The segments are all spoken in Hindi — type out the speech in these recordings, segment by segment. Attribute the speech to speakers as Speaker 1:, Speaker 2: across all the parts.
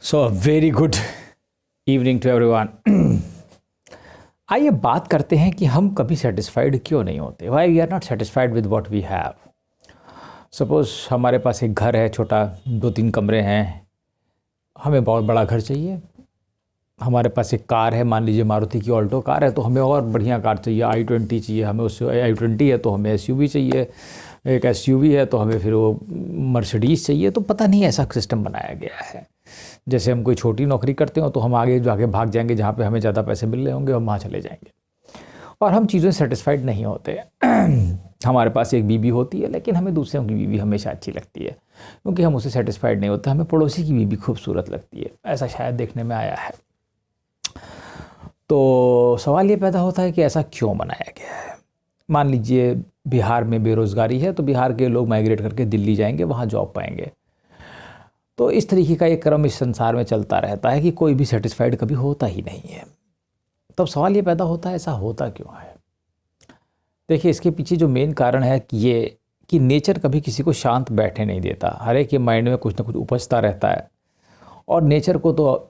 Speaker 1: So very good evening to everyone. आइए बात करते हैं कि हम कभी सेटिस्फाइड क्यों नहीं होते। Why we are not satisfied with what we have. Suppose हमारे पास एक घर है, छोटा 2-3 कमरे हैं, हमें बहुत बड़ा घर चाहिए। हमारे पास एक कार है, मान लीजिए मारुति की ऑल्टो कार है, तो हमें और बढ़िया कार चाहिए, i20 चाहिए हमें। उससे i20 है तो हमें SUV चाहिए, एक SUV है तो हमें फिर वो मर्सिडीज़ चाहिए। तो पता नहीं ऐसा सिस्टम बनाया गया है। जैसे हम कोई छोटी नौकरी करते हो तो हम आगे जाके भाग जाएंगे, जहाँ पे हमें ज़्यादा पैसे मिल रहे होंगे हम वहाँ चले जाएंगे, और हम चीज़ों से सेटिस्फाइड नहीं होते। हमारे पास एक बीवी होती है, लेकिन हमें दूसरों की बीवी हमेशा अच्छी लगती है, क्योंकि हम उससे सेटिस्फाइड नहीं होते। हमें पड़ोसी की बीवी खूबसूरत लगती है, ऐसा शायद देखने में आया है। तो सवाल ये पैदा होता है कि ऐसा क्यों बनाया गया है। मान लीजिए बिहार में बेरोज़गारी है, तो बिहार के लोग माइग्रेट करके दिल्ली जाएंगे, वहाँ जॉब पाएंगे। तो इस तरीके का एक क्रम इस संसार में चलता रहता है कि कोई भी सेटिस्फाइड कभी होता ही नहीं है। तब सवाल ये पैदा होता है, ऐसा होता क्यों है। देखिए, इसके पीछे जो मेन कारण है कि ये कि नेचर कभी किसी को शांत बैठे नहीं देता। हर एक के माइंड में कुछ ना कुछ उपजता रहता है, और नेचर को तो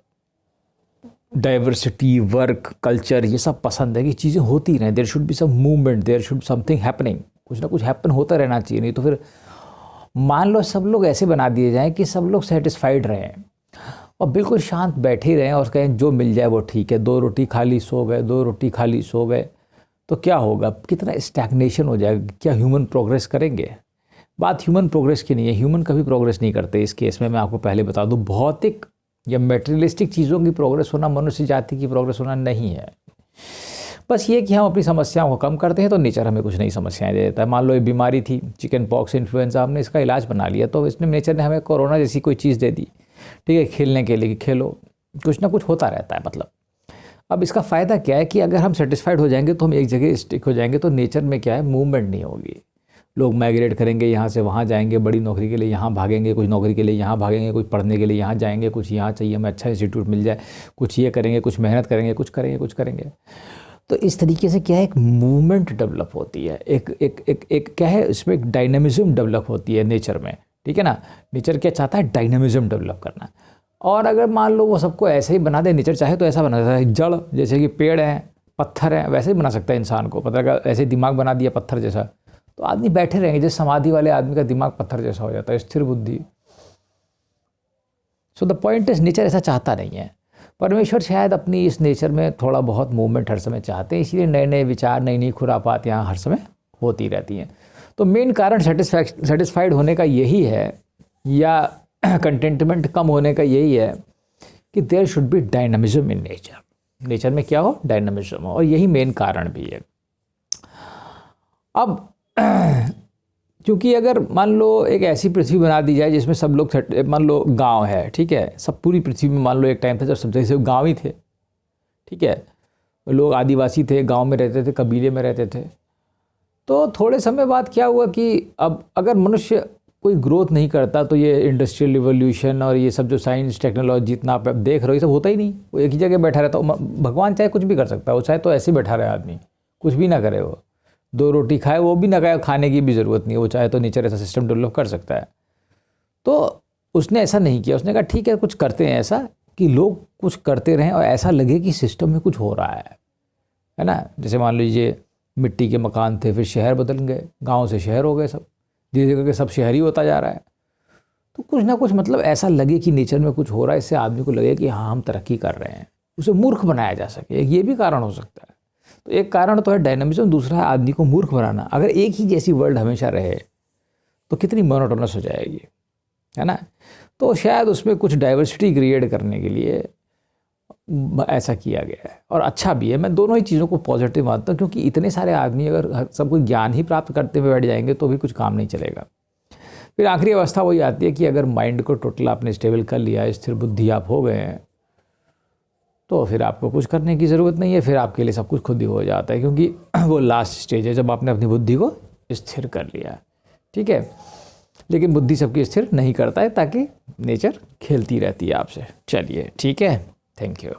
Speaker 1: डाइवर्सिटी, वर्क, कल्चर, ये सब पसंद है कि चीज़ें होती रहें। There should be some movement, there should something happening, कुछ ना कुछ हैपन होता रहना चाहिए। नहीं तो फिर मान लो सब लोग ऐसे बना दिए जाएं कि सब लोग सेटिस्फाइड रहें और बिल्कुल शांत बैठे रहें और कहें जो मिल जाए वो ठीक है। 2 रोटी खा ली सो गए, 2 रोटी खा ली सो गए, तो क्या होगा, कितना स्टैग्नेशन हो जाएगा। क्या ह्यूमन प्रोग्रेस करेंगे? बात ह्यूमन प्रोग्रेस की नहीं है, ह्यूमन कभी प्रोग्रेस नहीं करते। इस केस में मैं आपको पहले बता दूं, भौतिक या मेटेरियलिस्टिक चीज़ों की प्रोग्रेस होना मनुष्य जाति की प्रोग्रेस होना नहीं है। बस ये कि हम अपनी समस्याओं को कम करते हैं तो नेचर हमें कुछ नई समस्याएं दे देता है। मान लो एक बीमारी थी, चिकन पॉक्स, इन्फ्लुएंजा, हमने इसका इलाज बना लिया, तो इसने नेचर ने हमें कोरोना जैसी कोई चीज़ दे दी, ठीक है, खेलने के लिए, खेलो, कुछ ना कुछ होता रहता है। मतलब अब इसका फ़ायदा क्या है कि अगर हम सेटिस्फाइड हो जाएंगे तो हम एक जगह स्टिक हो जाएंगे, तो नेचर में क्या है, मूवमेंट नहीं होगी। लोग माइग्रेट करेंगे, यहाँ से वहाँ जाएंगे, बड़ी नौकरी के लिए यहाँ भागेंगे, कुछ नौकरी के लिए यहाँ भागेंगे, कुछ पढ़ने के लिए यहाँ जाएंगे, कुछ यहाँ चाहिए हमें अच्छा इंस्टीट्यूट मिल जाए, कुछ ये करेंगे, कुछ मेहनत करेंगे, कुछ करेंगे। तो इस तरीके से क्या है, एक मूवमेंट डेवलप होती है, एक क्या है, इसमें एक डायनामिज्म डेवलप होती है नेचर में, ठीक है ना। नेचर क्या चाहता है, डायनामिज्म डेवलप करना। और अगर मान लो वो सबको ऐसे ही बना दे, नेचर चाहे तो ऐसा बना सकता है, जड़ जैसे कि पेड़ हैं, पत्थर हैं, वैसे ही बना सकता है इंसान को। पता लगा ऐसे दिमाग बना दिया पत्थर जैसा, तो आदमी बैठे रहेंगे। जैसे समाधि वाले आदमी का दिमाग पत्थर जैसा हो जाता है, स्थिर बुद्धि। So the point is, nature ऐसा चाहता नहीं है। परमेश्वर शायद अपनी इस नेचर में थोड़ा बहुत मूवमेंट हर समय चाहते हैं, इसलिए नए नए विचार, नई नई खुरापात यहाँ हर समय होती रहती हैं। तो मेन कारण सेटिस्फाइड होने का यही है, या कंटेंटमेंट कम होने का यही है कि there should be dynamism in nature. Nature में क्या हो, डायनामिज्म हो, और यही मेन कारण भी है। अब क्योंकि अगर मान लो एक ऐसी पृथ्वी बना दी जाए जिसमें सब लोग, मान लो गांव है, ठीक है, सब पूरी पृथ्वी में, मान लो एक टाइम था जब सब जैसे गांव ही थे, ठीक है, लोग आदिवासी थे, गांव में रहते थे, कबीले में रहते थे। तो थोड़े समय बाद क्या हुआ कि अब अगर मनुष्य कोई ग्रोथ नहीं करता, तो ये इंडस्ट्रियल रिवोल्यूशन और ये सब जो साइंस टेक्नोलॉजी जितना आप देख रहे हो, ये सब होता ही नहीं। वो एक ही जगह बैठा रहता। भगवान चाहे कुछ भी कर सकता है, वो चाहे तो ऐसे ही बैठा रहे, आदमी कुछ भी ना करे, वो 2 रोटी खाए, वो भी ना खाए, खाने की भी ज़रूरत नहीं है, वो चाहे तो नेचर ऐसा सिस्टम डेवलप कर सकता है। तो उसने ऐसा नहीं किया। उसने कहा ठीक है, कुछ करते हैं ऐसा कि लोग कुछ करते रहें और ऐसा लगे कि सिस्टम में कुछ हो रहा है ना। जैसे मान लीजिए मिट्टी के मकान थे, फिर शहर बदल गए, गाँव से शहर हो गए, सब धीरे धीरे सब शहरी होता जा रहा है। तो कुछ ना कुछ मतलब ऐसा लगे कि नेचर में कुछ हो रहा है, इससे आदमी को लगे कि हाँ हम तरक्की कर रहे हैं, उसे मूर्ख बनाया जा सके, ये भी कारण हो सकता है। तो एक कारण तो है डायनामिज्म, दूसरा है आदमी को मूर्ख बनाना। अगर एक ही जैसी वर्ल्ड हमेशा रहे तो कितनी मोनोटोनस हो जाएगी, है ना। तो शायद उसमें कुछ डाइवर्सिटी क्रिएट करने के लिए ऐसा किया गया है, और अच्छा भी है। मैं दोनों ही चीज़ों को पॉजिटिव मानता हूँ, क्योंकि इतने सारे आदमी अगर सब कोई ज्ञान ही प्राप्त करते हुए बैठ जाएंगे तो भी कुछ काम नहीं चलेगा। फिर आखिरी अवस्था वही आती है कि अगर माइंड को टोटल आपने स्टेबल कर लिया, स्थिर बुद्धि आप हो गए हैं, तो फिर आपको कुछ करने की ज़रूरत नहीं है। फिर आपके लिए सब कुछ खुद ही हो जाता है, क्योंकि वो लास्ट स्टेज है जब आपने अपनी बुद्धि को स्थिर कर लिया, ठीक है। लेकिन बुद्धि सबकी स्थिर नहीं करता है, ताकि नेचर खेलती रहती है आपसे। चलिए ठीक है, थैंक यू।